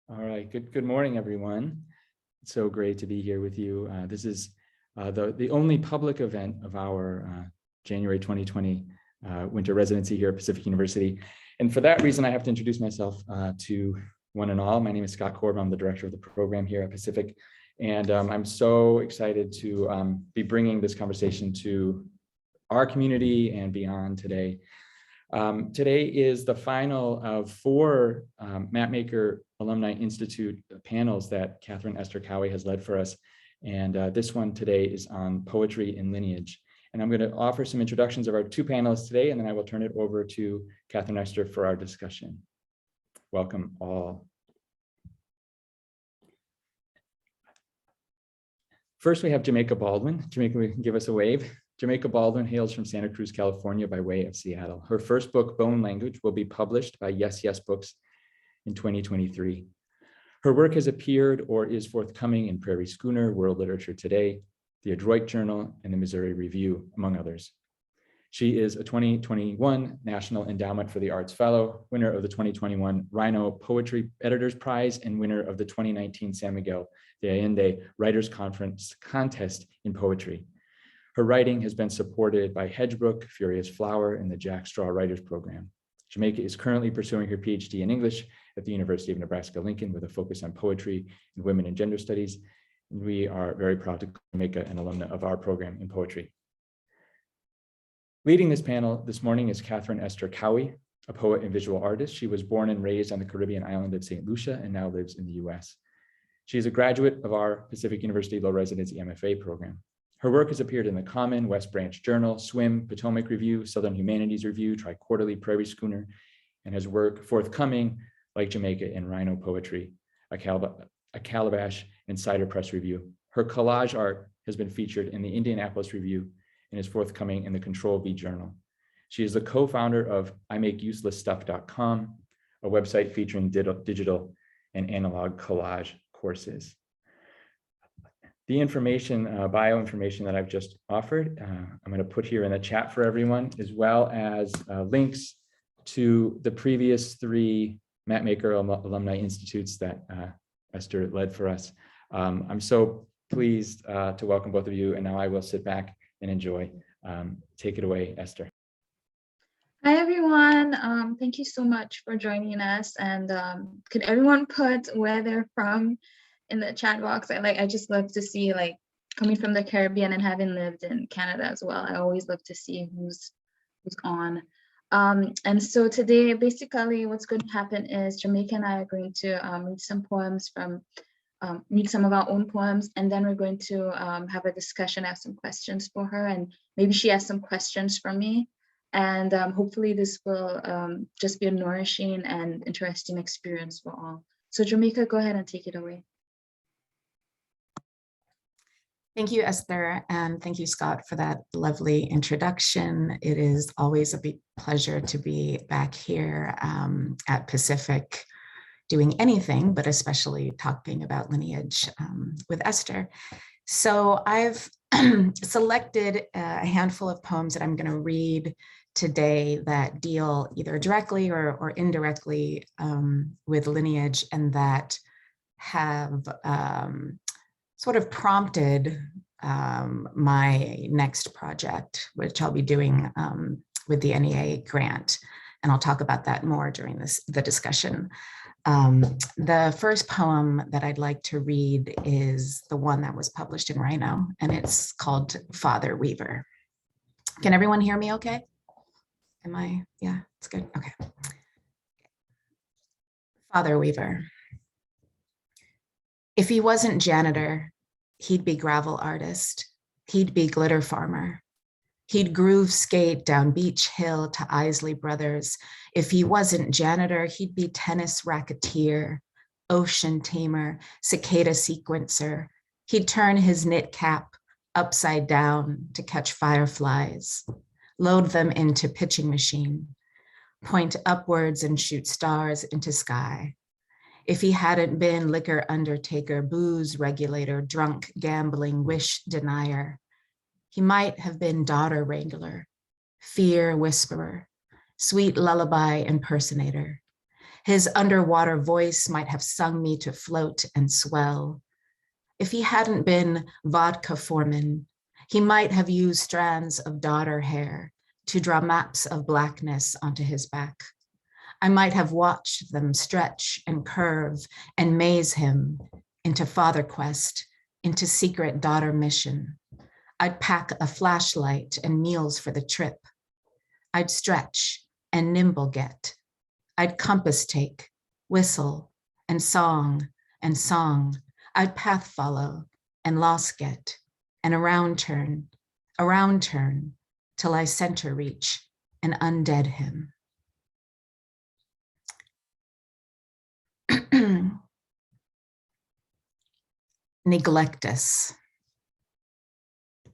All right, good morning, everyone. It's so great to be here with you. This is the only public event of our January 2020 winter residency here at Pacific University. And for that reason, I have to introduce myself to one and all. My name is Scott Korb. I'm the director of the program here at Pacific. And I'm so excited to be bringing this conversation to our community and beyond today. Today is the final of 4 Mapmaker Alumni Institute panels that Catherine-Esther Cowie has led for us. And this one today is on poetry and lineage. And I'm going to offer some introductions of our 2 panelists today, and then I will turn it over to Catherine-Esther for our discussion. Welcome all. First, we have Jamaica Baldwin. Jamaica, give us a wave. Jamaica Baldwin hails from Santa Cruz, California, by way of Seattle. Her first book, Bone Language, will be published by Yes Yes Books in 2023. Her work has appeared or is forthcoming in Prairie Schooner, World Literature Today, the Adroit Journal, and the Missouri Review, among others. She is a 2021 National Endowment for the Arts Fellow, winner of the 2021 Rhino Poetry Editors Prize, and winner of the 2019 San Miguel de Allende Writers Conference Contest in Poetry. Her writing has been supported by Hedgebrook, Furious Flower, and the Jack Straw Writers Program. Jamaica is currently pursuing her PhD in English at the University of Nebraska-Lincoln with a focus on poetry and women and gender studies. And we are very proud to make an alumna of our program in poetry. Leading this panel this morning is Catherine-Esther Cowie, a poet and visual artist. She was born and raised on the Caribbean island of St. Lucia and now lives in the US. She is a graduate of our Pacific University Low Residency MFA program. Her work has appeared in the Common, West Branch Journal, Swim, Potomac Review, Southern Humanities Review, Tri-Quarterly, Prairie Schooner, and has work forthcoming like Jamaica in Rhino Poetry, a Calabash, and Cider Press Review. Her collage art has been featured in the Indianapolis Review and is forthcoming in the Control V Journal. She is the co-founder of IMakeUselessStuff.com, a website featuring digital and analog collage courses. The information, bio information that I've just offered, I'm going to put here in the chat for everyone, as well as links to the previous 3 Mapmaker Alumni Institutes that Esther led for us. I'm so pleased to welcome both of you, and now I will sit back and enjoy. Take it away, Esther. Hi, everyone. Thank you so much for joining us. And could everyone put where they're from in the chat box? I just love to see, like, coming from the Caribbean and having lived in Canada as well. I always love to see who's on. And so today, basically, what's going to happen is Jamaica and I are going to read some poems from, read some of our own poems, and then we're going to have a discussion, have some questions for her, and maybe she has some questions for me. And hopefully this will just be a nourishing and interesting experience for all. So Jamaica, go ahead and take it away. Thank you, Esther, and thank you, Scott, for that lovely introduction. It is always a big pleasure to be back here at Pacific doing anything, but especially talking about lineage with Esther. So I've selected a handful of poems that I'm going to read today that deal either directly or indirectly with lineage, and that have sort of prompted my next project, which I'll be doing with the NEA grant. And I'll talk about that more during the discussion. The first poem that I'd like to read is the one that was published in Rhino, and it's called Father Weaver. Can everyone hear me okay? Yeah, it's good, okay. Father Weaver. If he wasn't janitor, he'd be gravel artist. He'd be glitter farmer. He'd groove skate down Beach Hill to Isley Brothers. If he wasn't janitor, he'd be tennis racketeer, ocean tamer, cicada sequencer. He'd turn his knit cap upside down to catch fireflies, load them into pitching machine, point upwards and shoot stars into sky. If he hadn't been liquor undertaker, booze regulator, drunk gambling, wish denier, he might have been daughter wrangler, fear whisperer, sweet lullaby impersonator, His underwater voice might have sung me to float and swell. If he hadn't been vodka foreman, he might have used strands of daughter hair to draw maps of blackness onto his back. I might have watched them stretch and curve and maze him into father quest, into secret daughter mission. I'd pack a flashlight and meals for the trip. I'd stretch and nimble get. I'd compass take, whistle, and song, and song. I'd path follow and lost get, and around turn, till I center reach and undead him. Neglectus.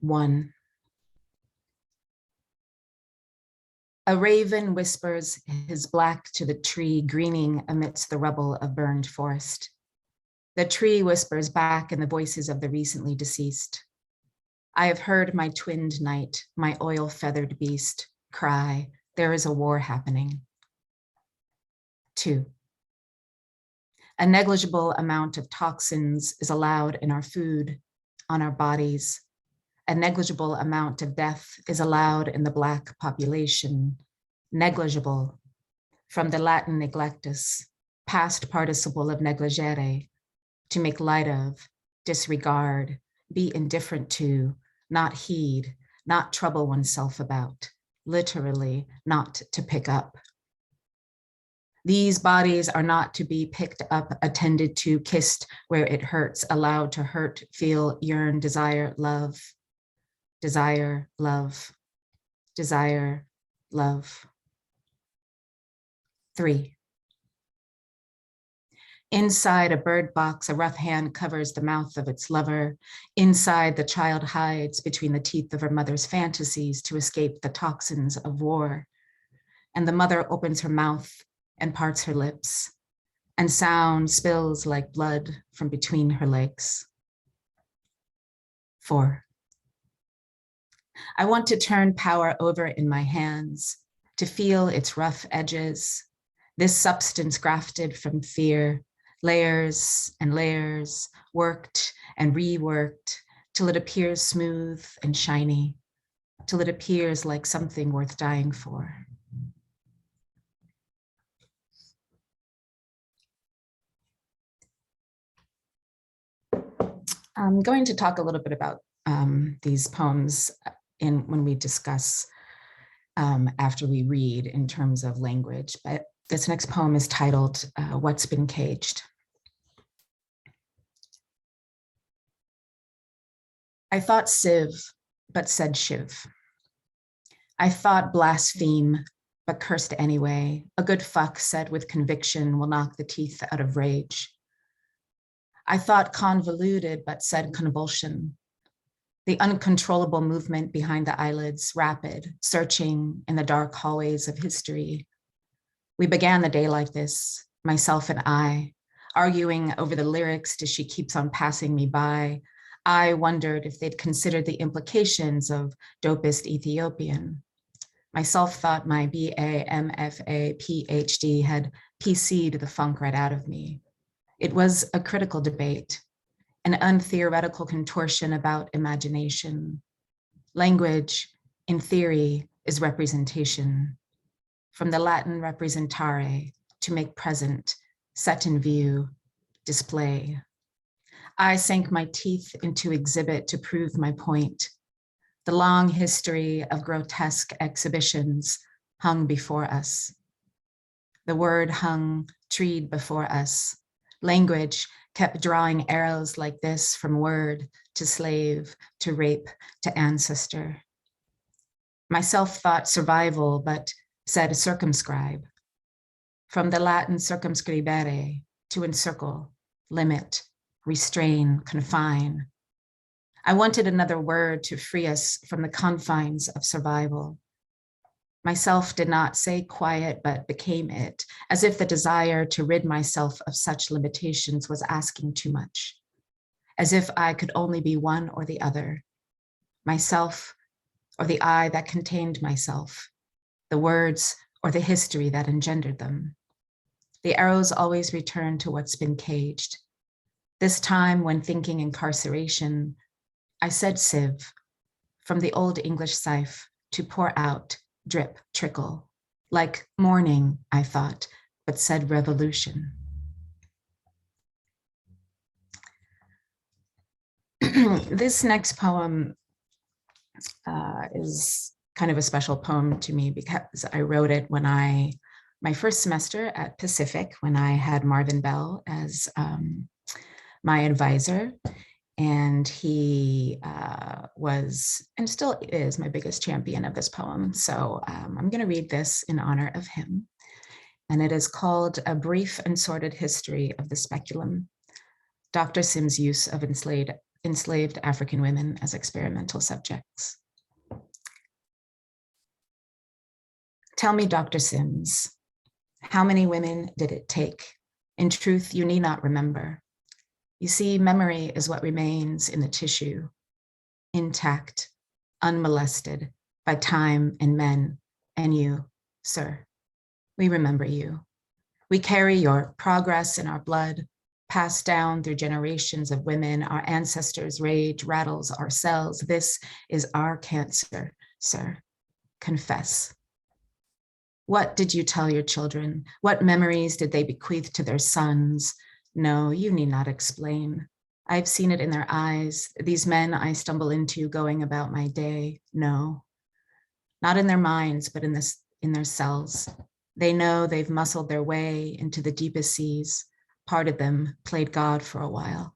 1. A raven whispers his black to the tree greening amidst the rubble of burned forest. The tree whispers back in the voices of the recently deceased. I have heard my twinned knight, my oil-feathered beast, cry, there is a war happening. 2. A negligible amount of toxins is allowed in our food, on our bodies. A negligible amount of death is allowed in the Black population. Negligible, from the Latin neglectus, past participle of negligere, to make light of, disregard, be indifferent to, not heed, not trouble oneself about, literally not to pick up. These bodies are not to be picked up, attended to, kissed where it hurts, allowed to hurt, feel, yearn, desire, love. Desire, love, desire, love. 3. Inside a bird box, a rough hand covers the mouth of its lover. Inside, the child hides between the teeth of her mother's fantasies to escape the toxins of war. And the mother opens her mouth and parts her lips, and sound spills like blood from between her legs. 4. I want to turn power over in my hands, to feel its rough edges, this substance grafted from fear, layers and layers, worked and reworked, till it appears smooth and shiny, till it appears like something worth dying for. I'm going to talk a little bit about these poems when we discuss after we read in terms of language, but this next poem is titled What's Been Caged. I thought sieve, but said shiv. I thought blaspheme, but cursed anyway. A good fuck said with conviction will knock the teeth out of rage. I thought convoluted, but said convulsion. The uncontrollable movement behind the eyelids, rapid, searching in the dark hallways of history. We began the day like this, myself and I, arguing over the lyrics as she keeps on passing me by. I wondered if they'd considered the implications of dopest Ethiopian. Myself thought my BA, MFA, PhD had PC'd the funk right out of me. It was a critical debate, an untheoretical contortion about imagination. Language, in theory, is representation. From the Latin representare, to make present, set in view, display. I sank my teeth into exhibit to prove my point. The long history of grotesque exhibitions hung before us. The word hung treed before us. Language kept drawing arrows like this from word to slave, to rape, to ancestor. Myself thought survival, but said circumscribe. From the Latin circumscribere, to encircle, limit, restrain, confine. I wanted another word to free us from the confines of survival. Myself did not say quiet, but became it, as if the desire to rid myself of such limitations was asking too much, as if I could only be one or the other, myself or the I that contained myself, the words or the history that engendered them. The arrows always return to what's been caged. This time when thinking incarceration, I said sieve, from the old English sieve, to pour out, drip, trickle. Like morning, I thought, but said revolution. This next poem is kind of a special poem to me because I wrote it when my first semester at Pacific, when I had Marvin Bell as my advisor. And he was, and still is, my biggest champion of this poem. So I'm going to read this in honor of him. And it is called A Brief and Sordid History of the Speculum, Dr. Sim's use of enslaved African women as experimental subjects. Tell me, Dr. Sims, how many women did it take? In truth, you need not remember. You see, memory is what remains in the tissue, intact, unmolested by time and men, and you, sir. We remember you. We carry your progress in our blood, passed down through generations of women. Our ancestors' rage rattles our cells. This is our cancer, sir. Confess. What did you tell your children? What memories did they bequeath to their sons? No, you need not explain. I've seen it in their eyes. These men I stumble into going about my day. No, not in their minds, but in their cells. They know they've muscled their way into the deepest seas. Part of them played God for a while.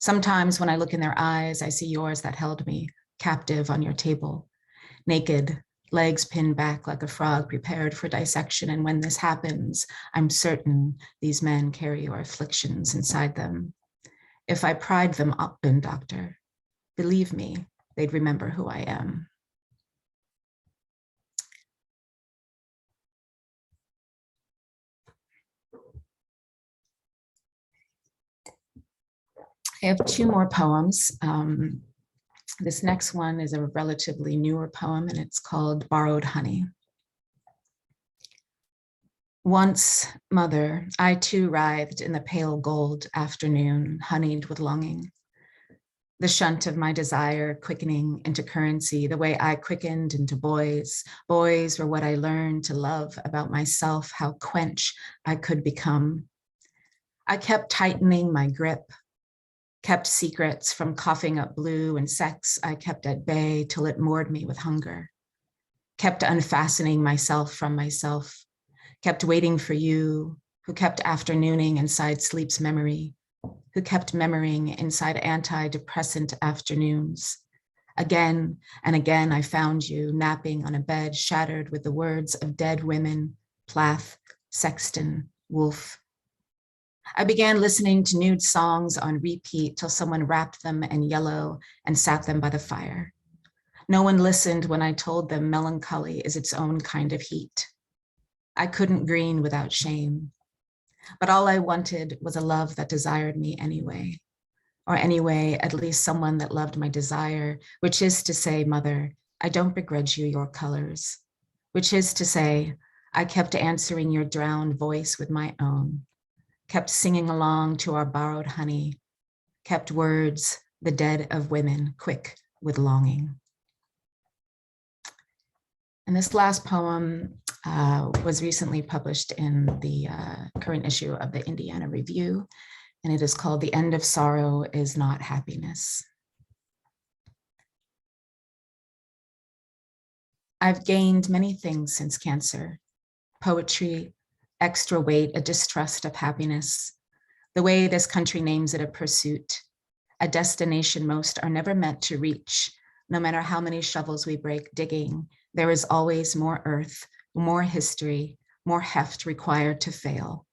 Sometimes when I look in their eyes, I see yours that held me captive on your table, naked, legs pinned back like a frog prepared for dissection. And when this happens, I'm certain these men carry your afflictions inside them. If I pried them up, doctor, believe me, they'd remember who I am. I have two more poems. This next one is a relatively newer poem, and it's called Borrowed Honey. Once, mother, I too writhed in the pale gold afternoon, honeyed with longing. The shunt of my desire quickening into currency, the way I quickened into boys. Boys were what I learned to love about myself, how quench I could become. I kept tightening my grip, kept secrets from coughing up blue and sex I kept at bay till it moored me with hunger. Kept unfastening myself from myself, kept waiting for you, who kept afternooning inside sleep's memory, who kept memorying inside antidepressant afternoons. Again and again I found you napping on a bed shattered with the words of dead women, Plath, Sexton, Wolfe. I began listening to nude songs on repeat till someone wrapped them in yellow and sat them by the fire. No one listened when I told them melancholy is its own kind of heat. I couldn't green without shame, but all I wanted was a love that desired me anyway, or anyway, at least someone that loved my desire, which is to say, mother, I don't begrudge you your colors, which is to say, I kept answering your drowned voice with my own, kept singing along to our borrowed honey, kept words, the dead of women, quick with longing. And this last poem was recently published in the current issue of the Indiana Review, and it is called The End of Sorrow is Not Happiness. I've gained many things since cancer: poetry, extra weight, a distrust of happiness, the way this country names it a pursuit, a destination most are never meant to reach. No matter how many shovels we break digging, there is always more earth, more history, more heft required to fail.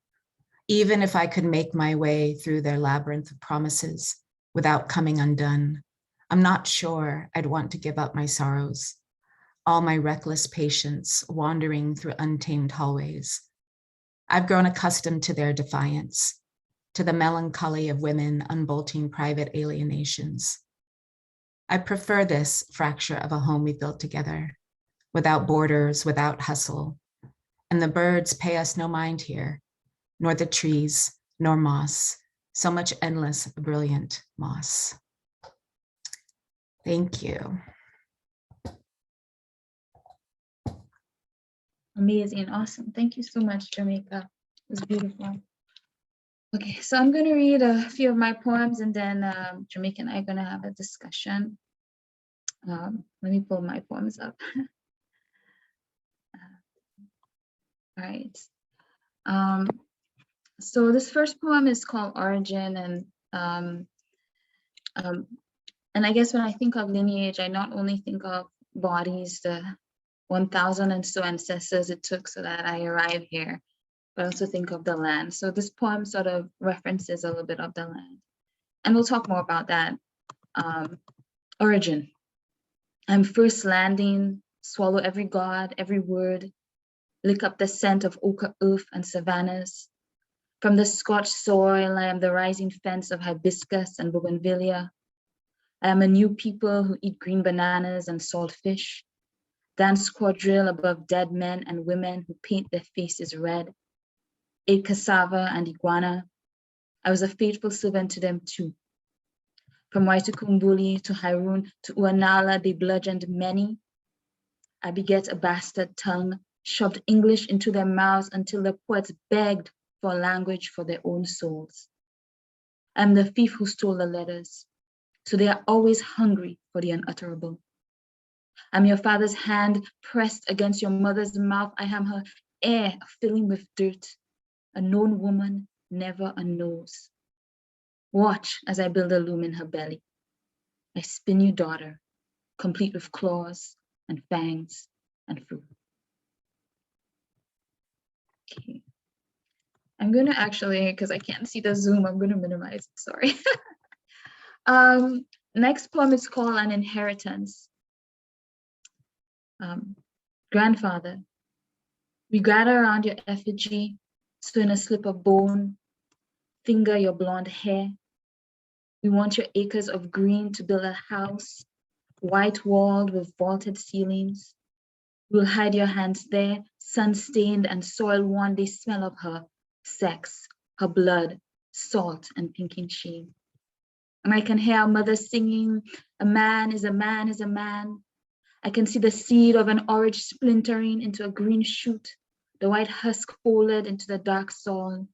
Even if I could make my way through their labyrinth of promises without coming undone, I'm not sure I'd want to give up my sorrows, all my reckless patience wandering through untamed hallways. I've grown accustomed to their defiance, to the melancholy of women unbolting private alienations. I prefer this fracture of a home we built together, without borders, without hustle. And the birds pay us no mind here. nor the trees, nor moss, so much endless, brilliant moss. Thank you. Amazing, awesome. Thank you so much, Jamaica. It was beautiful. Okay, so I'm going to read a few of my poems, and then Jamaica and I are going to have a discussion. Let me pull my poems up. All right. So this first poem is called Origin, and I guess when I think of lineage, I not only think of bodies, the 1,000 and so ancestors it took so that I arrive here, but also think of the land. So this poem sort of references a little bit of the land, and we'll talk more about that. Origin. I'm first landing, swallow every god, every word, lick up the scent of ochre earth and savannas. From the scorched soil, I am the rising fence of hibiscus and bougainvillea. I am a new people who eat green bananas and salt fish, dance quadrille above dead men and women who paint their faces red, ate cassava and iguana. I was a faithful servant to them too. From Waitukumbuli to Haroon to Uanala, they bludgeoned many. I beget a bastard tongue, shoved English into their mouths until the poets begged for language for their own souls. I'm the thief who stole the letters, so they are always hungry for the unutterable. I'm your father's hand pressed against your mother's mouth. I am her air filling with dirt, a known woman, never a nose. Watch as I build a loom in her belly. I spin you, daughter, complete with claws and fangs and fruit. Okay. I'm going to actually, because I can't see the Zoom, I'm going to minimize it, sorry. Next poem is called An Inheritance. Grandfather, we gather around your effigy, so in a slip of bone, finger your blonde hair. We want your acres of green to build a house, white-walled with vaulted ceilings. We'll hide your hands there, sun-stained and soil-worn. They smell of her sex, her blood, salt, and pinking shame. And I can hear our mother singing, a man is a man is a man. I can see the seed of an orange splintering into a green shoot, the white husk folded into the dark soil.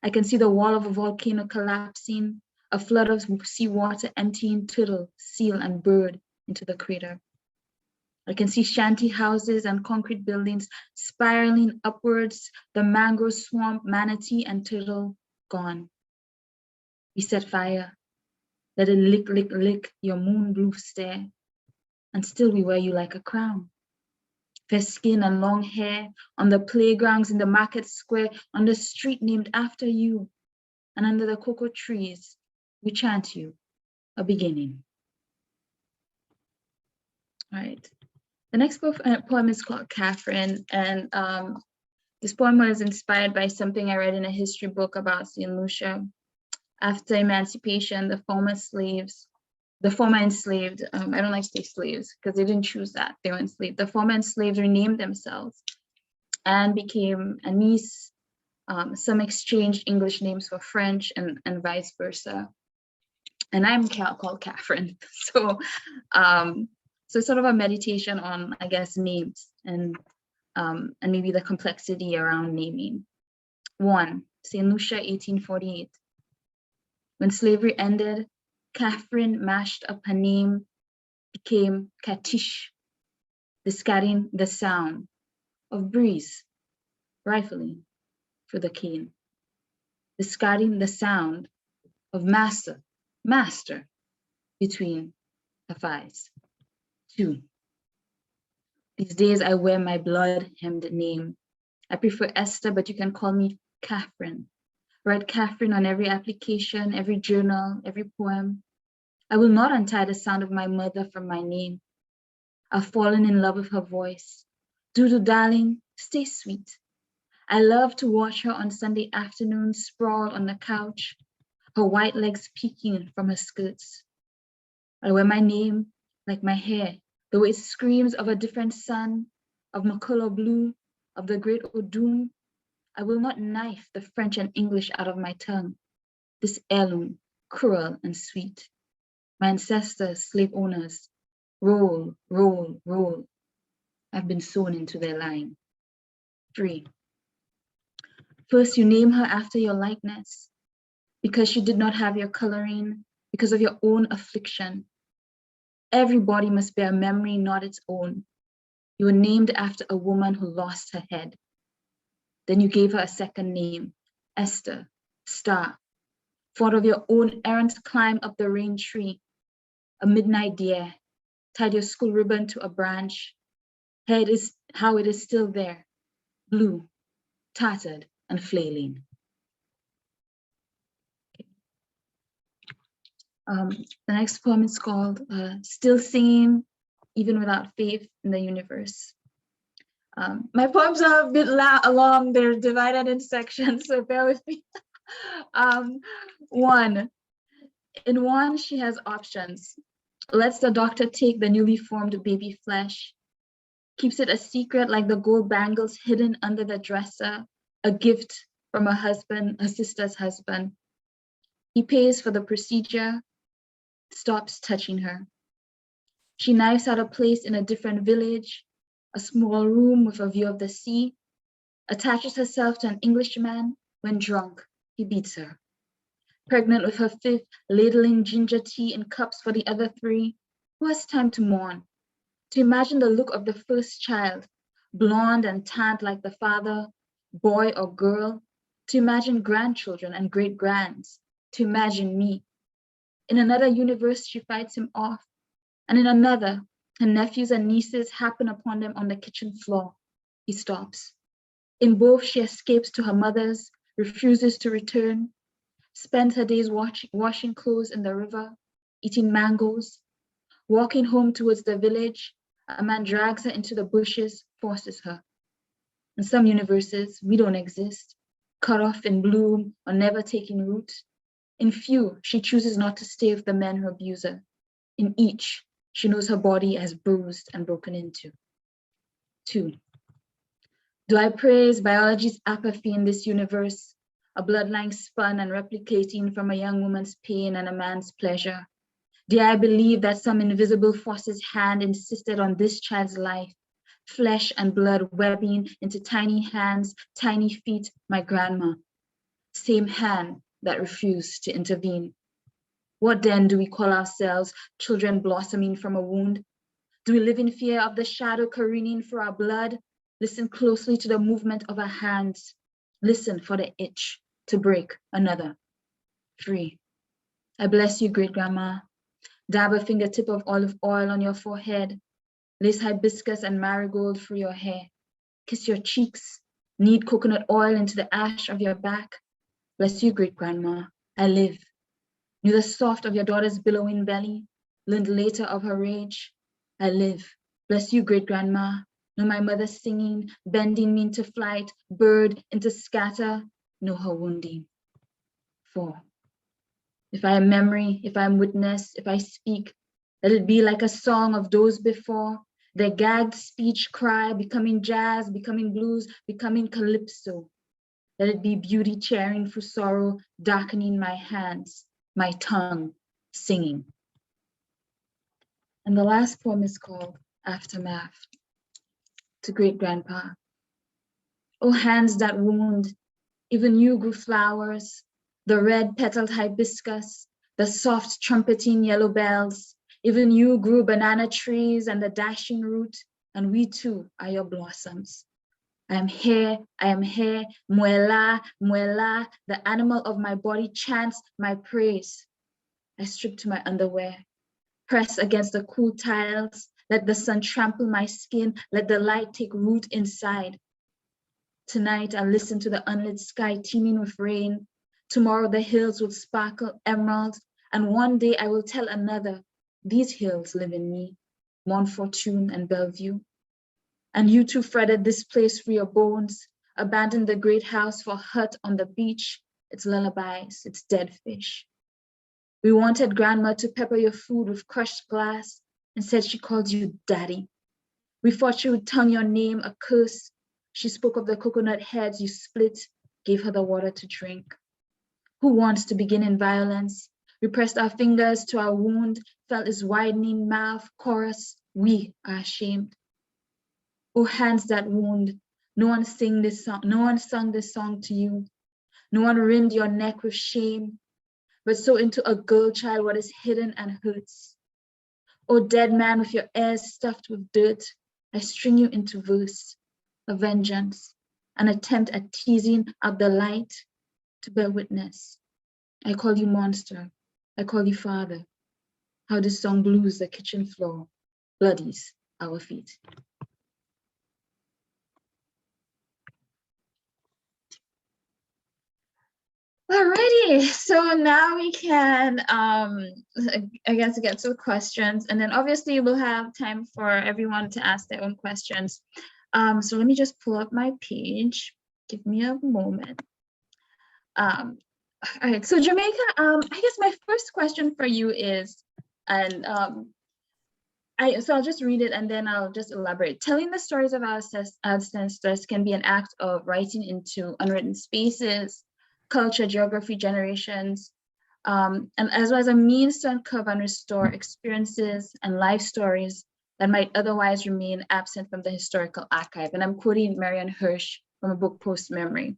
I can see the wall of a volcano collapsing, a flood of seawater emptying turtle, seal, and bird into the crater. I can see shanty houses and concrete buildings spiraling upwards, the mangrove swamp, manatee, and turtle gone. We set fire, let it lick, lick, lick your moon blue stare, and still we wear you like a crown. Fair skin and long hair, on the playgrounds, in the market square, on the street named after you, and under the cocoa trees, we chant you a beginning. All right. The next poem is called Catherine, and this poem was inspired by something I read in a history book about St. Lucia. After emancipation, the former enslaved, I don't like to say slaves because they didn't choose that, they were enslaved. The former enslaved renamed themselves and became Anise. Some exchanged English names for French and vice versa. And I'm called Catherine. So so it's sort of a meditation on, I guess, names and maybe the complexity around naming. 1, St. Lucia, 1848. When slavery ended, Catherine mashed up her name, became Katish, discarding the sound of breeze, rifling for the cane, discarding the sound of master between her thighs. 2, these days I wear my blood-hemmed name. I prefer Esther, but you can call me Catherine. Write Catherine on every application, every journal, every poem. I will not untie the sound of my mother from my name. I've fallen in love with her voice. Dudu, darling, stay sweet. I love to watch her on Sunday afternoons sprawled on the couch, her white legs peeking from her skirts. I wear my name like my hair, the way it screams of a different sun, of Makolo blue, of the great Odum. I will not knife the French and English out of my tongue. This heirloom, cruel and sweet. My ancestors, slave owners, roll, roll, roll. I've been sewn into their line. 3. First, you name her after your likeness, because she did not have your coloring, because of your own affliction. Every body must bear a memory not its own. You were named after a woman who lost her head. Then you gave her a second name, Esther, star. Thought of your own errant climb up the rain tree, a midnight deer, tied your school ribbon to a branch. How it is still there, blue, tattered, and flailing. The next poem is called Still Singing, Even Without Faith in the Universe. My poems are a bit long, they're divided in sections, so bear with me. 1. In 1, she has options. Lets the doctor take the newly formed baby flesh, keeps it a secret like the gold bangles hidden under the dresser, a gift from a sister's husband. He pays for the procedure, stops touching her. She knives out a place in a different village, a small room with a view of the sea, attaches herself to an Englishman. When drunk, he beats her. Pregnant with her 5th, ladling ginger tea in cups for the other 3, who has time to mourn? To imagine the look of the first child, blonde and tanned like the father, boy or girl, to imagine grandchildren and great-grands, to imagine me. In another universe, she fights him off, and in another, her nephews and nieces happen upon them on the kitchen floor. He stops. In both, she escapes to her mother's, refuses to return, spends her days washing clothes in the river, eating mangoes. Walking home towards the village, a man drags her into the bushes, forces her. In some universes, we don't exist, cut off in bloom or never taking root. In few, she chooses not to stay with the men who abuse her. In each, she knows her body as bruised and broken into. 2. Do I praise biology's apathy in this universe, a bloodline spun and replicating from a young woman's pain and a man's pleasure? Dare I believe that some invisible force's hand insisted on this child's life, flesh and blood webbing into tiny hands, tiny feet, my grandma, same hand that refused to intervene? What then do we call ourselves, children blossoming from a wound? Do we live in fear of the shadow careening for our blood? Listen closely to the movement of our hands. Listen for the itch to break another. 3. I bless you, great-grandma. Dab a fingertip of olive oil on your forehead. Lace hibiscus and marigold through your hair. Kiss your cheeks. Knead coconut oil into the ash of your back. Bless you, great-grandma. I live. Knew the soft of your daughter's billowing belly. Learned later of her rage. I live. Bless you, great-grandma. Know my mother singing, bending me into flight, bird into scatter. Know her wounding. 4. If I am memory, if I am witness, if I speak, let it be like a song of those before, their gagged speech cry, becoming jazz, becoming blues, becoming calypso. Let it be beauty cheering through sorrow, darkening my hands, my tongue, singing. And the last poem is called Aftermath. To great-grandpa. Oh, hands that wound, even you grew flowers, the red petaled hibiscus, the soft trumpeting yellow bells. Even you grew banana trees and the dashing root, and we too are your blossoms. I am here, muela, muela, the animal of my body chants my praise. I strip to my underwear, press against the cool tiles, let the sun trample my skin, let the light take root inside. Tonight I'll listen to the unlit sky teeming with rain. Tomorrow the hills will sparkle emerald, and one day I will tell another, these hills live in me, Montfortune and Bellevue. And you too fretted this place for your bones, abandoned the great house for a hut on the beach, its lullabies, its dead fish. We wanted grandma to pepper your food with crushed glass, and said she called you daddy. We thought she would tongue your name a curse. She spoke of the coconut heads you split, gave her the water to drink. Who wants to begin in violence? We pressed our fingers to our wound, felt its widening mouth, chorus, we are ashamed. Oh, hands that wound, no one sung this song to you. No one rimmed your neck with shame, but so into a girl child what is hidden and hurts. Oh, dead man with your ears stuffed with dirt, I string you into verse, a vengeance, an attempt at teasing out the light to bear witness. I call you monster, I call you father. How this song blues the kitchen floor, bloodies our feet. Alrighty, so now we can, I guess, get to questions, and then obviously we'll have time for everyone to ask their own questions. So let me just pull up my page. Give me a moment. All right, so Jamaica, I guess my first question for you is, and so I'll just read it and then I'll just elaborate. Telling the stories of our ancestors can be an act of writing into unwritten spaces, culture, geography, generations, and as well as a means to uncover and restore experiences and life stories that might otherwise remain absent from the historical archive. And I'm quoting Marianne Hirsh from a book, Post Memory.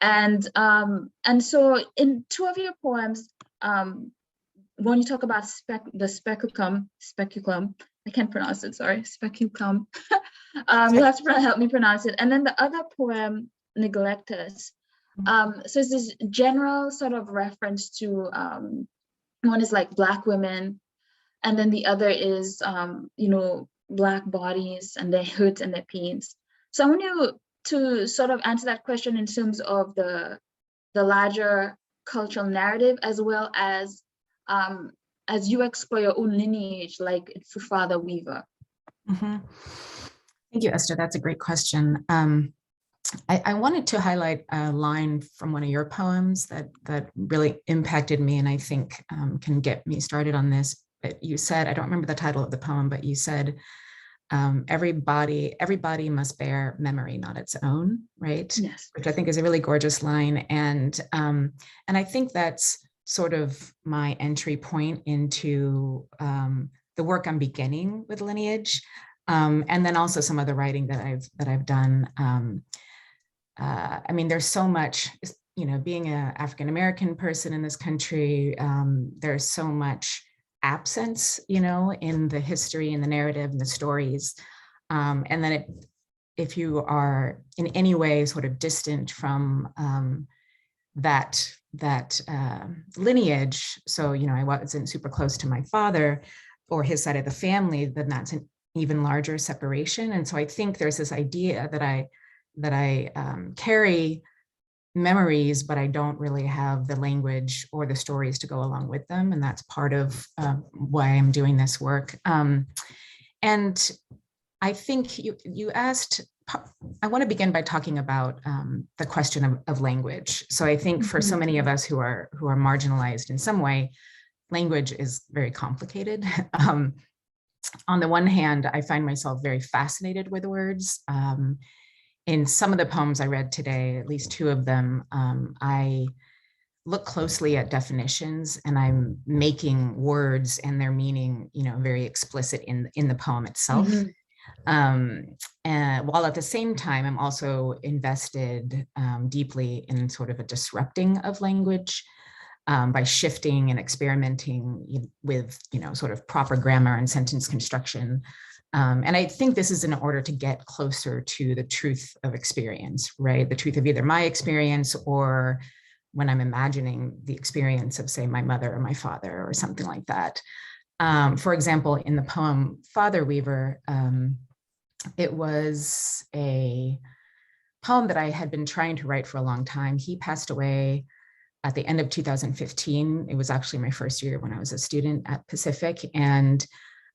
And so in two of your poems, when you talk about the speculum, I can't pronounce it, sorry, speculum. You'll have to help me pronounce it. And then the other poem, Neglectus. So it's this general sort of reference to, one is like Black women, and then the other is, Black bodies and their hurts and their pains. So I want you to sort of answer that question in terms of the larger cultural narrative, as well as you explore your own lineage, like through Father Weaver. Mm-hmm. Thank you, Esther. That's a great question. I wanted to highlight a line from one of your poems that really impacted me, and I think can get me started on this. But you said, I don't remember the title of the poem, but you said, everybody must bear memory, not its own, right? Yes. Which I think is a really gorgeous line. And I think that's sort of my entry point into the work I'm beginning with Lineage. And then also some of the writing that I've done. I mean, there's so much, being an African-American person in this country, there's so much absence, in the history and the narrative and the stories. And then if you are in any way sort of distant from that lineage, so, I wasn't super close to my father or his side of the family, then that's an even larger separation. And so I think there's this idea that I carry memories, but I don't really have the language or the stories to go along with them. And that's part of why I'm doing this work. And I think you asked, I want to begin by talking about the question of language. So I think for so many of us who are marginalized in some way, language is very complicated. On the one hand, I find myself very fascinated with words. In some of the poems I read today, at least two of them, I look closely at definitions, and I'm making words and their meaning, very explicit in the poem itself. And while at the same time, I'm also invested deeply in sort of a disrupting of language by shifting and experimenting with, sort of proper grammar and sentence construction. And I think this is in order to get closer to the truth of experience, right? The truth of either my experience or when I'm imagining the experience of, say, my mother or my father or something like that. For example, in the poem Father Weaver, it was a poem that I had been trying to write for a long time. He passed away at the end of 2015. It was actually my first year when I was a student at Pacific. And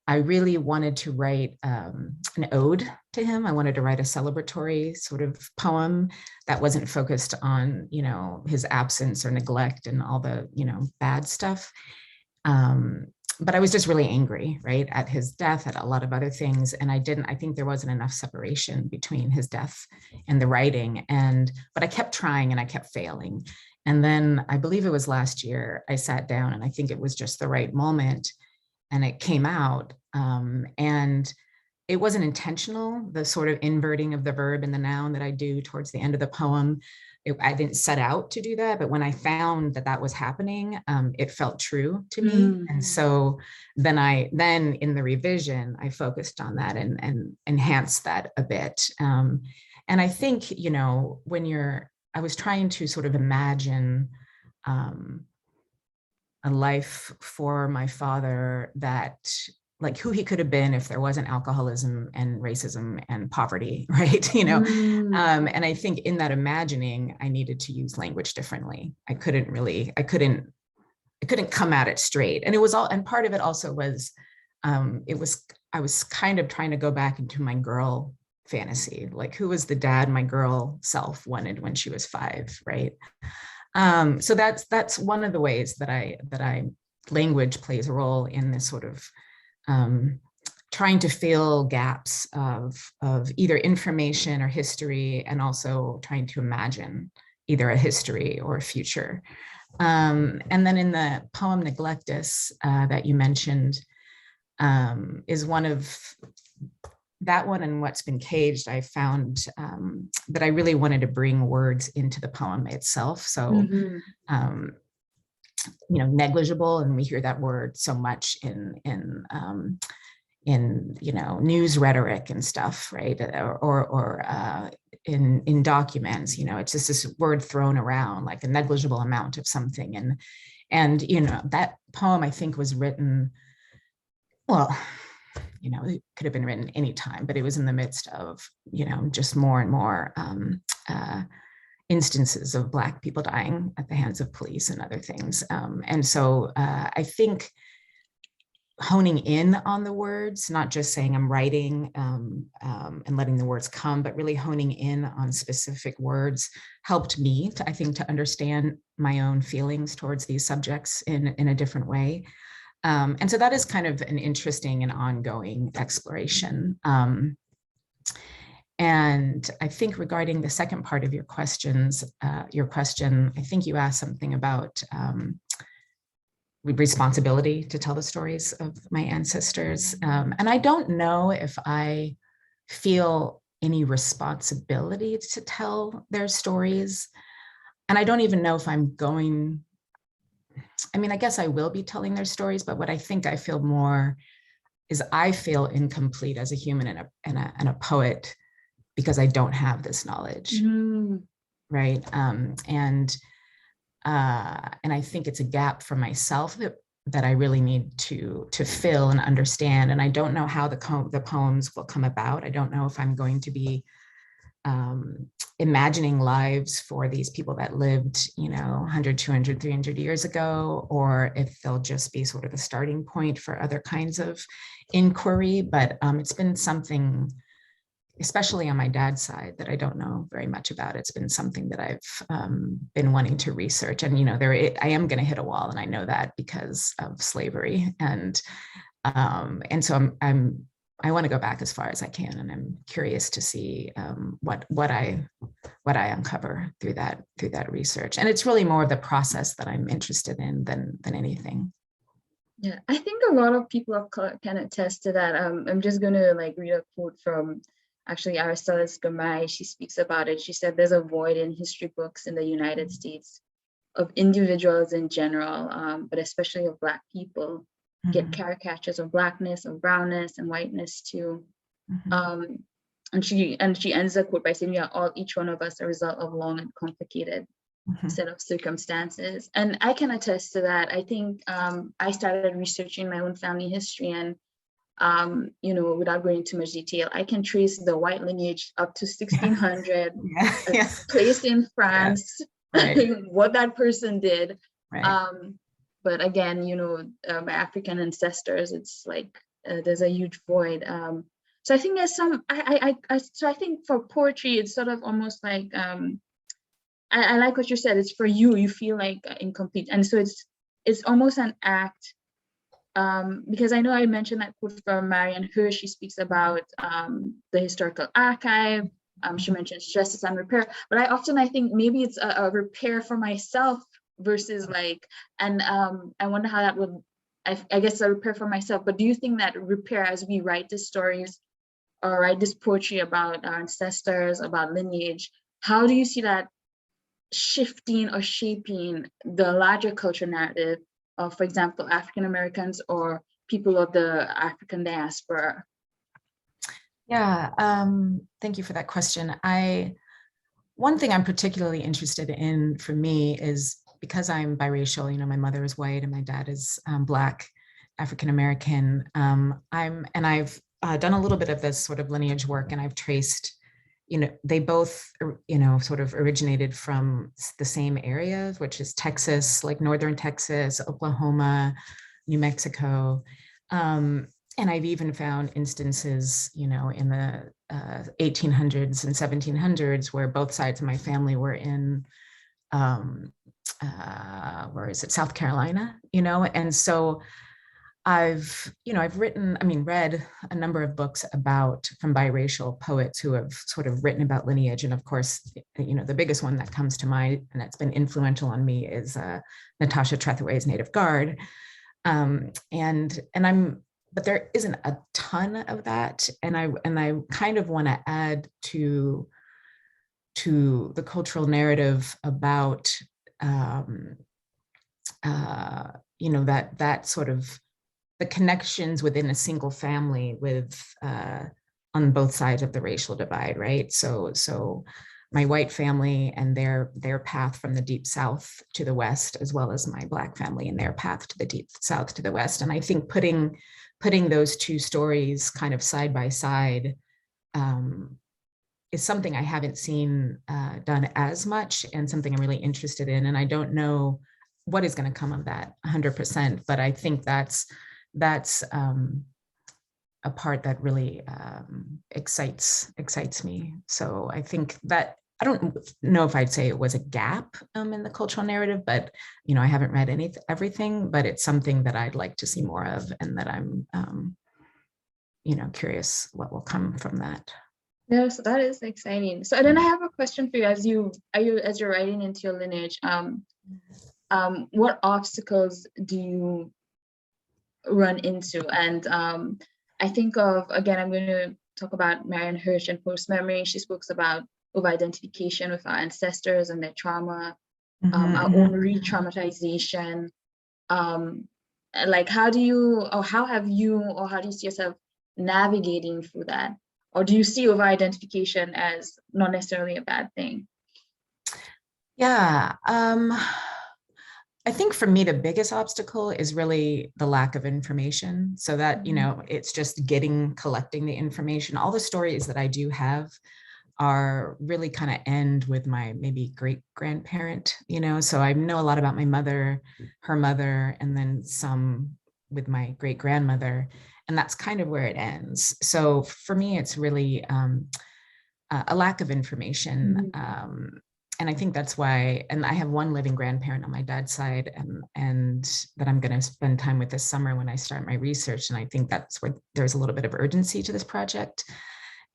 I really wanted to write an ode to him. I wanted to write a celebratory sort of poem that wasn't focused on, his absence or neglect and all the, bad stuff. but I was just really angry, right, at his death, at a lot of other things. And I think there wasn't enough separation between his death and the writing. But I kept trying and I kept failing. And then I believe it was last year, I sat down and I think it was just the right moment and it came out. And it wasn't intentional, the sort of inverting of the verb and the noun that I do towards the end of the poem. I didn't set out to do that, but when I found that that was happening, it felt true to me. And so then in the revision, I focused on that and enhanced that a bit. And I think, I was trying to sort of imagine a life for my father that, like, who he could have been if there wasn't alcoholism and racism and poverty, right? And I think in that imagining, I needed to use language differently. I couldn't come at it straight. And it was and part of it also was, I was kind of trying to go back into my girl fantasy, like who was the dad my girl self wanted when she was 5, right? So that's one of the ways that language plays a role in this sort of trying to fill gaps of either information or history, and also trying to imagine either a history or a future. And then in the poem Neglectus that you mentioned, is one of that one and What's Been Caged. I found that I really wanted to bring words into the poem itself. So negligible, and we hear that word so much in news rhetoric and stuff, right? Or in documents, it's just this word thrown around, like a negligible amount of something. And that poem, I think, was written, well, it could have been written anytime, but it was in the midst of, just more and more instances of Black people dying at the hands of police and other things. And so I think honing in on the words, not just saying I'm writing and letting the words come, but really honing in on specific words helped me to understand my own feelings towards these subjects in a different way. And so that is kind of an interesting and ongoing exploration. And I think regarding the second part of your question, I think you asked something about responsibility to tell the stories of my ancestors. And I don't know if I feel any responsibility to tell their stories. And I don't even know if I'm going, I guess I will be telling their stories, but what I think I feel more is I feel incomplete as a human and a poet because I don't have this knowledge, right? And I think it's a gap for myself that I really need to fill and understand. And I don't know how the poems will come about. I don't know if I'm going to be imagining lives for these people that lived, 100, 200, 300 years ago, or if they'll just be sort of the starting point for other kinds of inquiry. But it's been something, especially on my dad's side, that I don't know very much about. It's been something that I've been wanting to research. And, I am going to hit a wall, and I know that because of slavery. And so I want to go back as far as I can, and I'm curious to see what I uncover through that research. And it's really more of the process that I'm interested in than anything. Yeah, I think a lot of people of color can attest to that. I'm just going to read a quote from actually Aristoteles Gamai. She speaks about it. She said there's a void in history books in the United States of individuals in general, but especially of Black people, get caricatures of Blackness, of brownness, and whiteness too. And she ends the quote by saying, each one of us a result of long and complicated set of circumstances. And I can attest to that. I think I started researching my own family history, and without going into much detail, I can trace the white lineage up to 1600, placed in France, what that person did. Right. But again, my African ancestors, it's like there's a huge void. So I think there's some. So I think for poetry, it's sort of almost like I like what you said. It's for you. You feel like incomplete, and so it's almost an act because I know I mentioned that quote from Marianne Hirsh. She speaks about the historical archive. She mentions justice and repair, but I think maybe it's a repair for myself versus like, and I wonder how that would, I guess a repair for myself, but do you think that repair, as we write these stories or write this poetry about our ancestors, about lineage, how do you see that shifting or shaping the larger cultural narrative of, for example, African Americans or people of the African diaspora? Yeah, thank you for that question. One thing I'm particularly interested in for me is because I'm biracial, you know, my mother is white and my dad is Black, African American. I've done a little bit of this sort of lineage work, and I've traced, you know, they both, you know, sort of originated from the same areas, which is Texas, like northern Texas, Oklahoma, New Mexico. And I've even found instances, you know, in the 1800s and 1700s where both sides of my family were in, where is it, South Carolina, you know? And so I've read a number of books from biracial poets who have sort of written about lineage. And of course, you know, the biggest one that comes to mind and that's been influential on me is Natasha Trethewey's Native Guard. But there isn't a ton of that. And I kind of want to add to the cultural narrative about, you know, that sort of the connections within a single family with, on both sides of the racial divide, right? So my white family and their path from the deep South to the West, as well as my Black family and their path to the deep South to the West. And I think putting those two stories kind of side by side is something I haven't seen done as much, and something I'm really interested in. And I don't know what is going to come of that 100%, but I think that's a part that really excites me. So I think that, I don't know if I'd say it was a gap in the cultural narrative, but, you know, I haven't read everything, but it's something that I'd like to see more of, and that I'm, you know, curious what will come from that. Yeah, so that is exciting. So then I have a question for you as you're writing into your lineage. What obstacles do you run into? And I think of, again, I'm going to talk about Marianne Hirsh and post-memory. She speaks about over-identification with our ancestors and their trauma, our own re-traumatization. Like, how have you see yourself navigating through that? Or do you see over-identification as not necessarily a bad thing? Yeah, I think for me, the biggest obstacle is really the lack of information. So that, you know, it's just collecting the information. All the stories that I do have are really kind of end with my maybe great grandparent, you know, so I know a lot about my mother, her mother, and then some with my great grandmother. And that's kind of where it ends. So for me, it's really a lack of information. And I think that's why, and I have one living grandparent on my dad's side, and that I'm going to spend time with this summer when I start my research. And I think that's where there's a little bit of urgency to this project.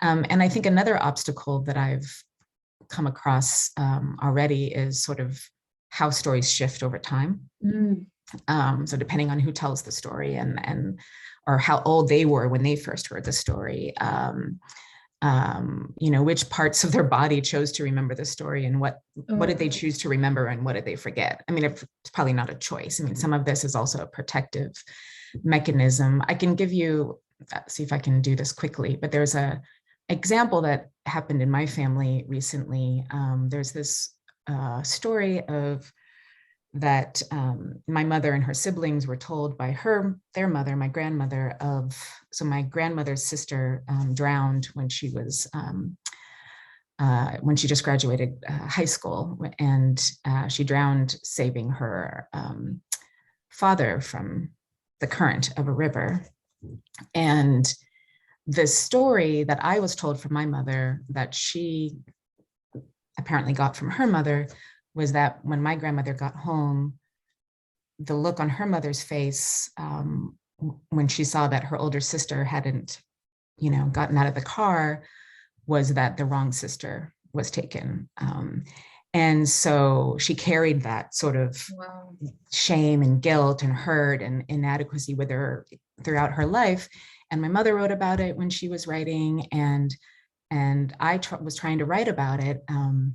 And I think another obstacle that I've come across already is sort of how stories shift over time. So depending on who tells the story or how old they were when they first heard the story, you know, which parts of their body chose to remember the story, and what did they choose to remember and what did they forget? I mean, it's probably not a choice. I mean, some of this is also a protective mechanism. I can give you, see if I can do this quickly, but there's a example that happened in my family recently. There's this story of that my mother and her siblings were told by their mother, my grandmother, so my grandmother's sister drowned when she was, when she just graduated high school, and she drowned saving her father from the current of a river. And the story that I was told from my mother that she apparently got from her mother was that when my grandmother got home, the look on her mother's face when she saw that her older sister hadn't, gotten out of the car, was that the wrong sister was taken. And so she carried that sort of shame and guilt and hurt and inadequacy with her throughout her life. And my mother wrote about it when she was writing, and I was trying to write about it. I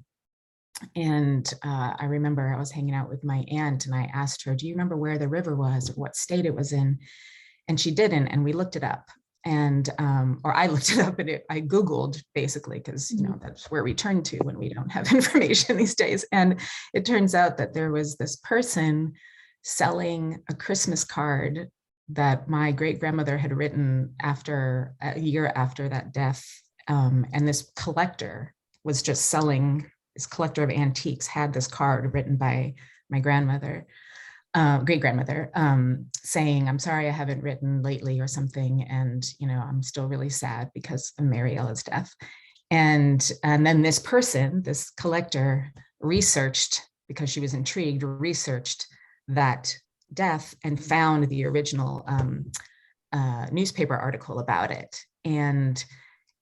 remember I was hanging out with my aunt, and I asked her, do you remember where the river was or what state it was in? And she didn't, and we looked it up. And or I looked it up, and I Googled, basically, because that's where we turn to when we don't have information these days. And it turns out that there was this person selling a Christmas card that my great grandmother had written after a year after that death. And this collector was just selling, this collector of antiques had this card written by my grandmother, great grandmother, saying, I'm sorry I haven't written lately or something. And, I'm still really sad because of Mariella's death. And then this person, this collector, researched, because she was intrigued, researched that death and found the original newspaper article about it. And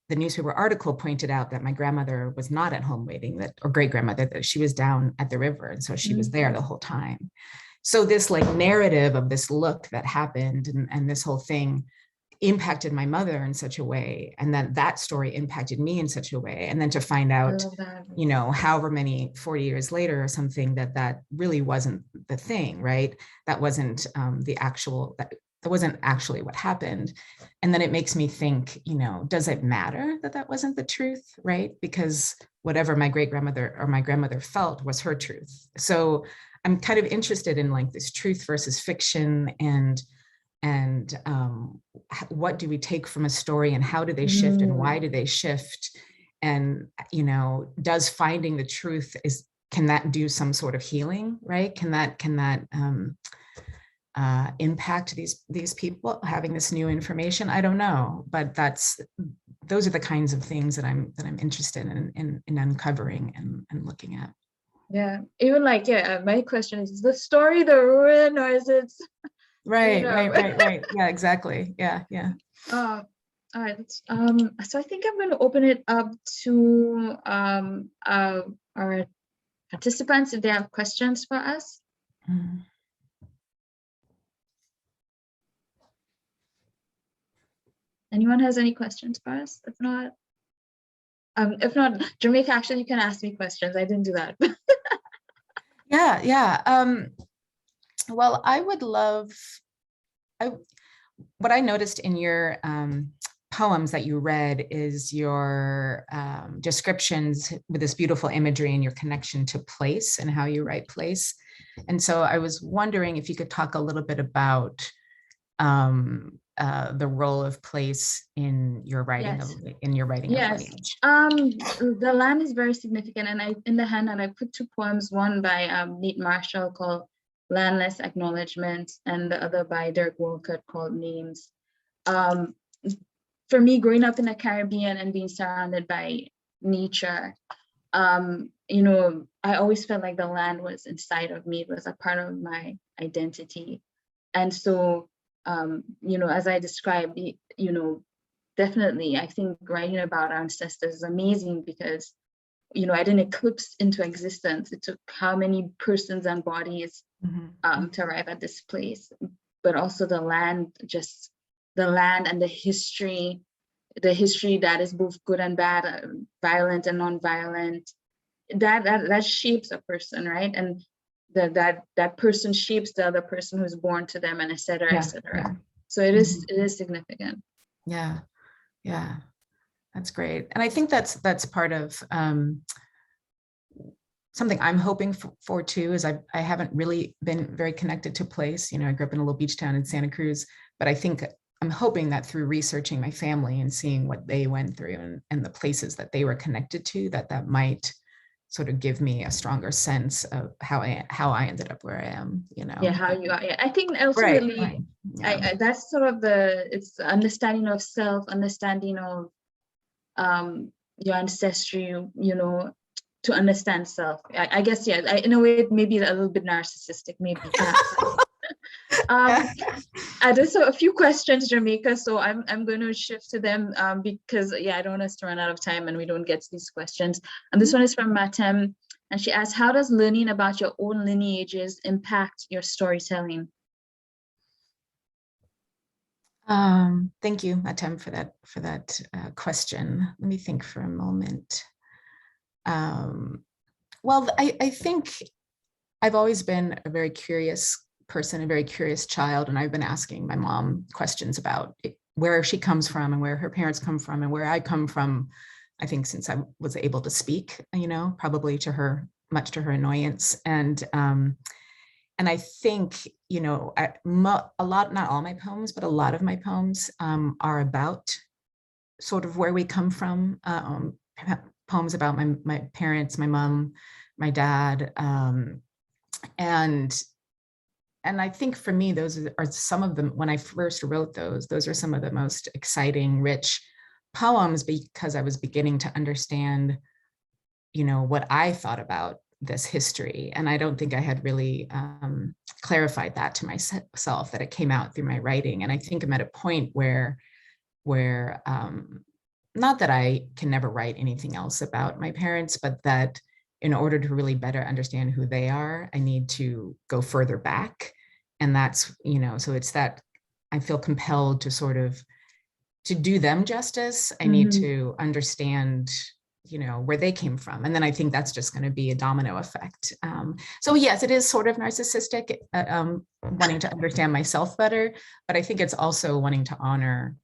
the newspaper article pointed out that my grandmother was not at home waiting, or great grandmother, that she was down at the river. And so she was there the whole time. So this narrative of this look that happened and this whole thing impacted my mother in such a way. And then that story impacted me in such a way. And then to find out, however many 40 years later or something, that really wasn't the thing, right? That wasn't that wasn't actually what happened. And then it makes me think, does it matter that wasn't the truth, right? Because whatever my great grandmother or my grandmother felt was her truth. So I'm kind of interested in this truth versus fiction, and what do we take from a story, and how do they shift, and why do they shift? And, does finding the truth, can that do some sort of healing, right? Can that impact these people having this new information? I don't know, but those are the kinds of things that I'm interested in uncovering and looking at. Yeah, even my question is the story the ruin, or is it right? Yeah, exactly. Yeah. All right. So I think I'm going to open it up to our participants if they have questions for us. Anyone has any questions for us? If not, Jamaica, actually, you can ask me questions. I didn't do that. Yeah. Well, I would love, what I noticed in your poems that you read is your descriptions with this beautiful imagery and your connection to place and how you write place. And so I was wondering if you could talk a little bit about the role of place in your writing, yes. of Lineage. The land is very significant, and in the handout I put two poems, one by Nate Marshall called Landless Acknowledgement, and the other by Derek Walcott called Names. For me, growing up in the Caribbean and being surrounded by nature, I always felt like the land was inside of me. It was a part of my identity. And so as I described, definitely, I think writing about our ancestors is amazing because, I didn't eclipse into existence. It took how many persons and bodies to arrive at this place, but also the land and the history that is both good and bad, violent and non-violent, that shapes a person, right? And that person shapes the other person who's born to them, and et cetera, et cetera. Yeah. So it is significant. Yeah, that's great. And I think that's part of something I'm hoping for too, is I haven't really been very connected to place. I grew up in a little beach town in Santa Cruz, but I think I'm hoping that through researching my family and seeing what they went through and the places that they were connected to, that might sort of give me a stronger sense of how I ended up where I am, Yeah, how you are. Yeah, I think ultimately, right. Yeah. That's sort of it's understanding of self, understanding of your ancestry, to understand self. I guess, yeah, in a way, maybe a little bit narcissistic, maybe. There's a few questions, Jamaica, so I'm going to shift to them because I don't want us to run out of time and we don't get to these questions. And this one is from Matem, and she asks, how does learning about your own lineages impact your storytelling? Thank you, Matem, for that question. Let me think for a moment. Well, I think I've always been a very curious person, a very curious child, and I've been asking my mom questions about where she comes from and where her parents come from and where I come from, I think since I was able to speak, probably much to her annoyance. And I think, a lot, not all my poems, but a lot of my poems are about sort of where we come from, poems about my parents, my mom, my dad, and I think for me, those are some of them, when I first wrote those are some of the most exciting, rich poems, because I was beginning to understand, what I thought about this history. And I don't think I had really clarified that to myself, that it came out through my writing. And I think I'm at a point where not that I can never write anything else about my parents, but that in order to really better understand who they are, I need to go further back. And that's, so it's that I feel compelled to sort of, to do them justice. I need to understand, where they came from. And then I think that's just going to be a domino effect. So yes, it is sort of narcissistic, wanting to understand myself better, but I think it's also wanting to honor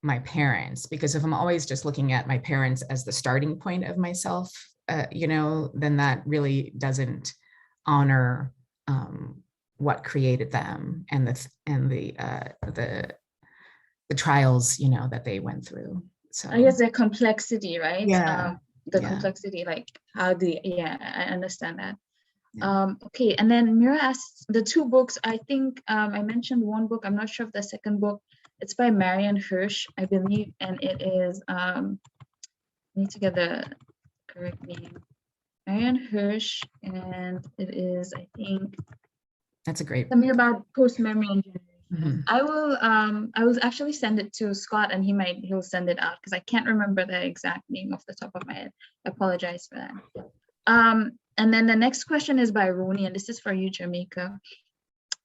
my parents, because if I'm always just looking at my parents as the starting point of myself, then that really doesn't honor what created them and the trials, that they went through. So I guess the complexity, right? Yeah. Complexity, like how I understand that. Yeah. Okay, and then Mira asked the two books. I think I mentioned one book. I'm not sure if the second book. It's by Marianne Hirsh, I believe, and it is. I need to get the correct name. Marianne Hirsh, and it is, I think. That's a great. Something about post-memory and generation. I will actually send it to Scott, and he'll send it out because I can't remember the exact name off the top of my head. I apologize for that. And then the next question is by Roni, and this is for you, Jamaica.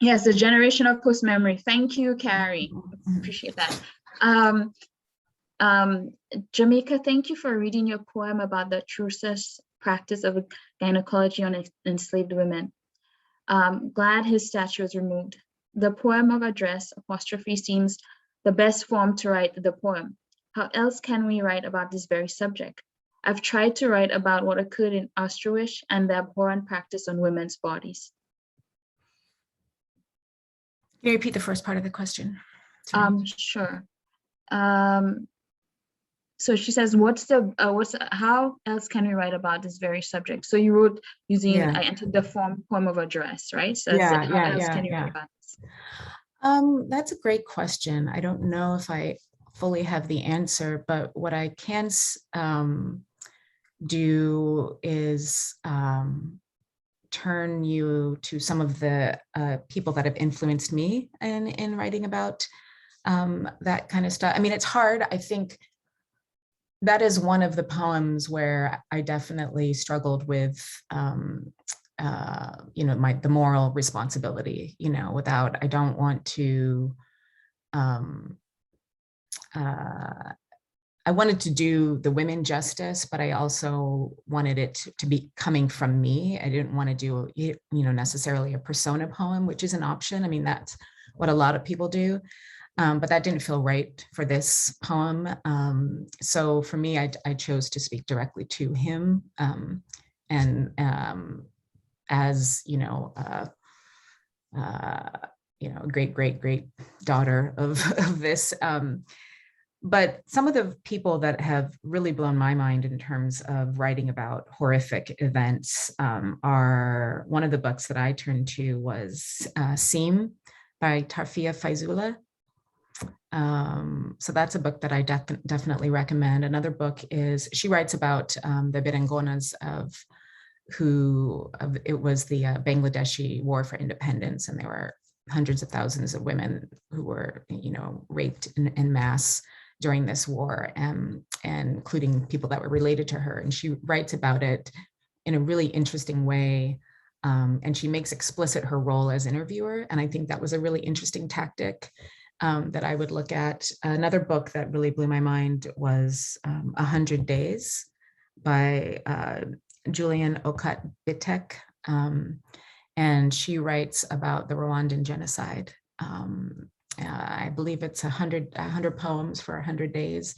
Yes, the generation of post-memory. Thank you, Carrie. Appreciate that. Jamaica, thank you for reading your poem about the truest practice of gynecology on enslaved women. Glad his statue was removed. The poem of address apostrophe seems the best form to write the poem. How else can we write about this very subject? I've tried to write about what occurred in Auschwitz and the abhorrent practice on women's bodies. Can you repeat the first part of the question? Sure. So she says, how else can we write about this very subject? So you wrote using, I entered the poem of address, right? So how else can you write about this? That's a great question. I don't know if I fully have the answer, but what I can do is turn you to some of the people that have influenced me in writing about that kind of stuff. I mean, it's hard. I think that is one of the poems where I definitely struggled with, the moral responsibility, I don't want to, I wanted to do the women justice, but I also wanted it to be coming from me. I didn't want to do, necessarily a persona poem, which is an option. I mean, that's what a lot of people do. But that didn't feel right for this poem. So for me, I chose to speak directly to him. As, great daughter of this. But some of the people that have really blown my mind in terms of writing about horrific events are, one of the books that I turned to was Seam by Tarfia Faizullah. So that's a book that I definitely recommend. Another book is, she writes about the Berengonas it was the Bangladeshi War for Independence, and they were hundreds of thousands of women who were, raped en masse during this war, and including people that were related to her. And she writes about it in a really interesting way. And she makes explicit her role as interviewer. And I think that was a really interesting tactic that I would look at. Another book that really blew my mind was 100 Days by Julian Okat-Bitek. And she writes about the Rwandan genocide. I believe it's 100 poems for 100 days.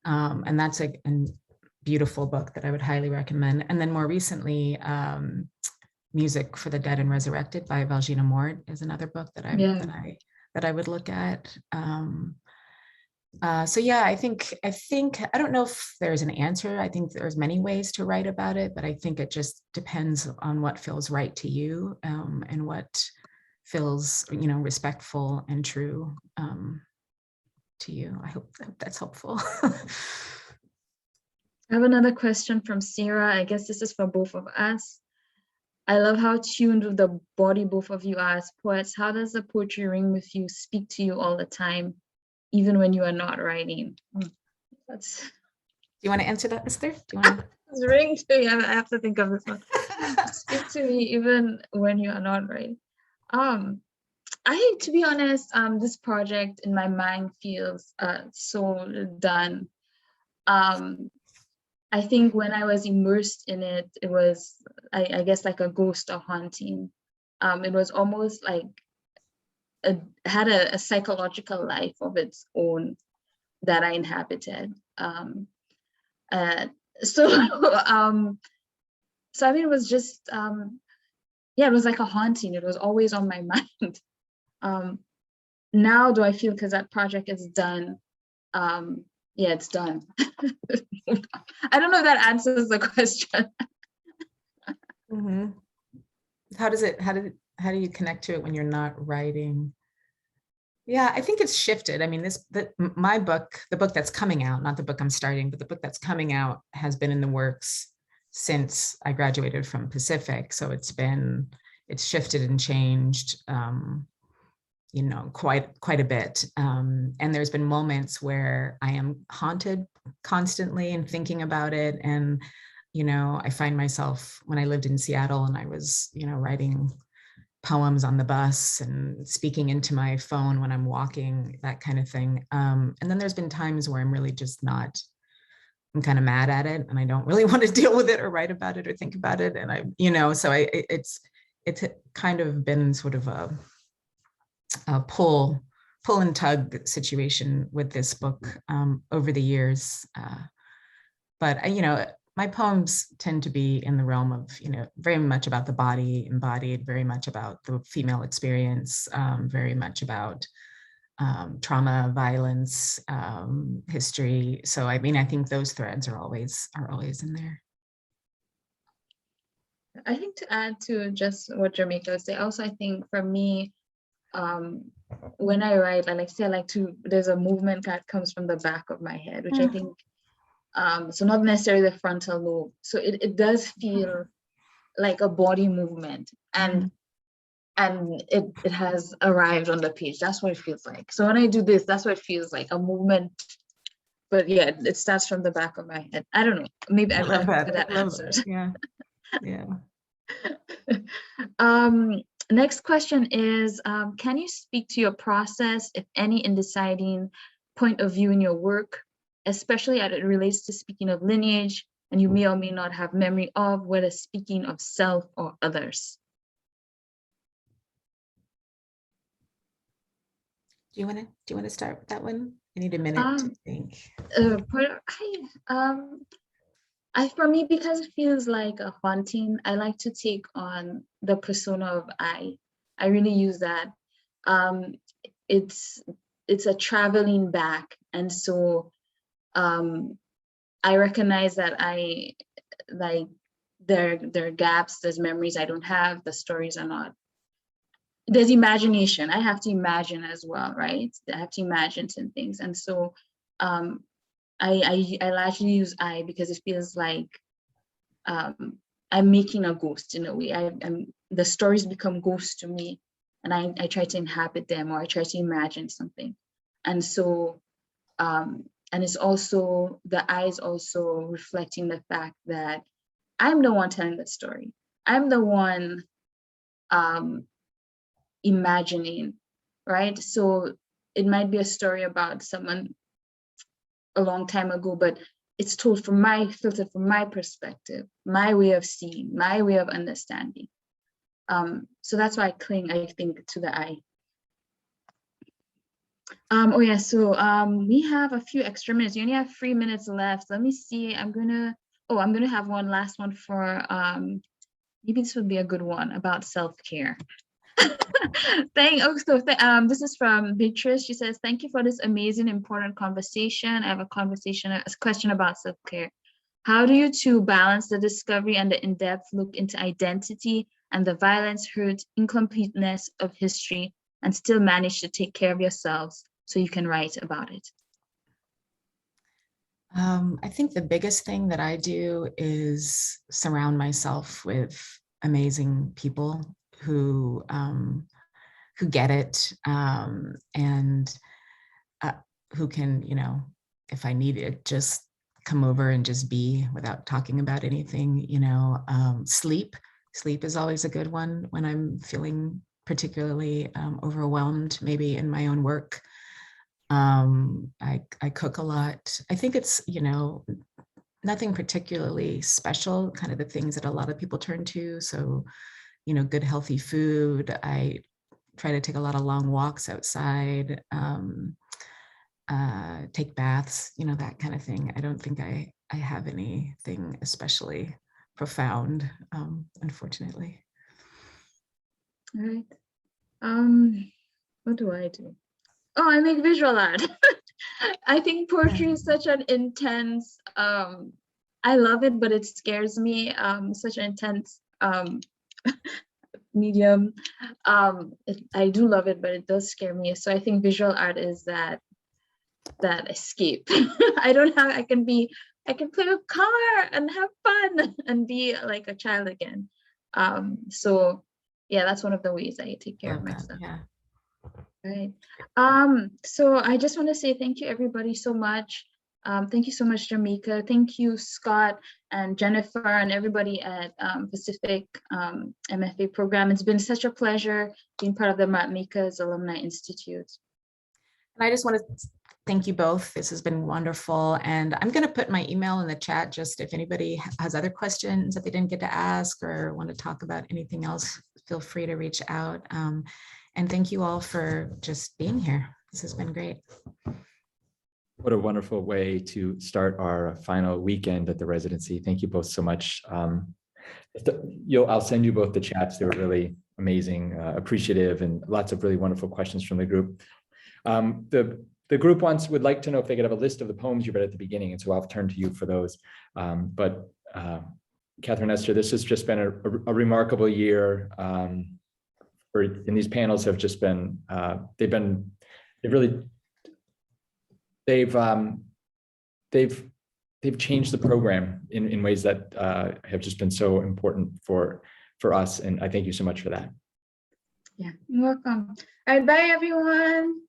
And that's a beautiful book that I would highly recommend. And then more recently, Music for the Dead and Resurrected by Valgina Mort is another book that I would look at. So yeah, I think I don't know if there's an answer. I think there's many ways to write about it, but I think it just depends on what feels right to you, and what feels, respectful and true to you. I hope that's helpful. I have another question from Sarah. I guess this is for both of us. I love how tuned with the body both of you are as poets. How does the poetry ring with you, speak to you all the time, even when you are not writing? That's. Do you want to answer that, Esther? Do you want to ring to you? I have to think of this one. Speak to me even when you are not writing. To be honest, this project in my mind feels so done. I think when I was immersed in it, it was, I guess, like a ghost or haunting. It was almost like had a psychological life of its own that I inhabited. So I mean, it was just, it was like a haunting. It was always on my mind. Now do I feel, because that project is done, yeah, it's done. I don't know if that answers the question. Mm-hmm. How do you connect to it when you're not writing? Yeah, I think it's shifted. I mean, my book, the book that's coming out, not the book I'm starting, but the book that's coming out has been in the works since I graduated from Pacific. So it's shifted and changed, quite a bit. And there's been moments where I am haunted constantly and thinking about it. And, I find myself, when I lived in Seattle and I was, writing poems on the bus and speaking into my phone when I'm walking, that kind of thing. And then there's been times where I'm really just not, I'm kind of mad at it and I don't really want to deal with it or write about it or think about it. And it's kind of been sort of a pull and tug situation with this book over the years. But my poems tend to be in the realm of, very much about the body embodied, very much about the female experience, very much about trauma, violence, history. So, I mean, I think those threads are always in there. I think to add to just what Jamaica said, also, I think for me, when I write, there's a movement that comes from the back of my head, which I think, so not necessarily the frontal lobe. So it does feel like a body movement, and it has arrived on the page. That's what it feels like. So when I do this, that's what it feels like, a movement. But yeah, it starts from the back of my head. I don't know. Maybe I love that answers. Yeah. Yeah. Next question is, can you speak to your process, if any, in deciding point of view in your work, especially as it relates to speaking of lineage, and you may or may not have memory of, whether speaking of self or others? Do you want to start with that one? I need a minute to think. For me, because it feels like a haunting, I like to take on the persona of I. I really use that. It's a traveling back, and so I recognize that there are gaps, there's memories I don't have, the stories are not. There's imagination. I have to imagine as well, right? I have to imagine some things, and so I largely use I because it feels like I'm making a ghost in a way. The stories become ghosts to me, and I try to inhabit them, or I try to imagine something. And so, and it's also, the I is also reflecting the fact that I'm the one telling the story. I'm the one imagining, right? So it might be a story about someone a long time ago, but it's told from filtered from my perspective, my way of seeing, my way of understanding. So that's why I cling, I think, to the I. Oh yeah, so we have a few extra minutes. You only have 3 minutes left. Let me see. I'm gonna have one last one for maybe this would be a good one about self-care. This is from Beatrice. She says, thank you for this amazing, important conversation. I have a question about self-care. How do you two balance the discovery and the in-depth look into identity and the violence, hurt, incompleteness of history, and still manage to take care of yourselves so you can write about it? I think the biggest thing that I do is surround myself with amazing people who get it, and who can, you know, if I need it, just come over and just be without talking about anything, you know. Sleep is always a good one when I'm feeling particularly overwhelmed, maybe in my own work. I cook a lot. I think it's, you know, nothing particularly special, kind of the things that a lot of people turn to. So, you know, good, healthy food. I try to take a lot of long walks outside, take baths, you know, that kind of thing. I don't think I have anything especially profound, unfortunately. All right. What do I do? Oh, I make visual art. I think poetry is such an intense, I love it, but it scares me. Such an intense medium. I do love it, but it does scare me. So I think visual art is that escape. I can play with car and have fun and be like a child again. So yeah, that's one of the ways I take care of myself. Yeah. Right. So I just want to say thank you, everybody, so much. Thank you so much, Jamaica. Thank you, Scott and Jennifer and everybody at Pacific MFA program. It's been such a pleasure being part of the Mapmakers Alumni Institute. And I just want to thank you both. This has been wonderful. And I'm going to put my email in the chat, just if anybody has other questions that they didn't get to ask or want to talk about anything else, feel free to reach out. And thank you all for just being here. This has been great. What a wonderful way to start our final weekend at the residency. Thank you both so much. I'll send you both the chats. They were really amazing, appreciative, and lots of really wonderful questions from the group. The group would like to know if they could have a list of the poems you read at the beginning, and so I'll turn to you for those. But Catherine-Esther, this has just been a remarkable year. And these panels have just been, they've changed the program in ways that have just been so important for us. And I thank you so much for that. Yeah, you're welcome. All right, bye everyone.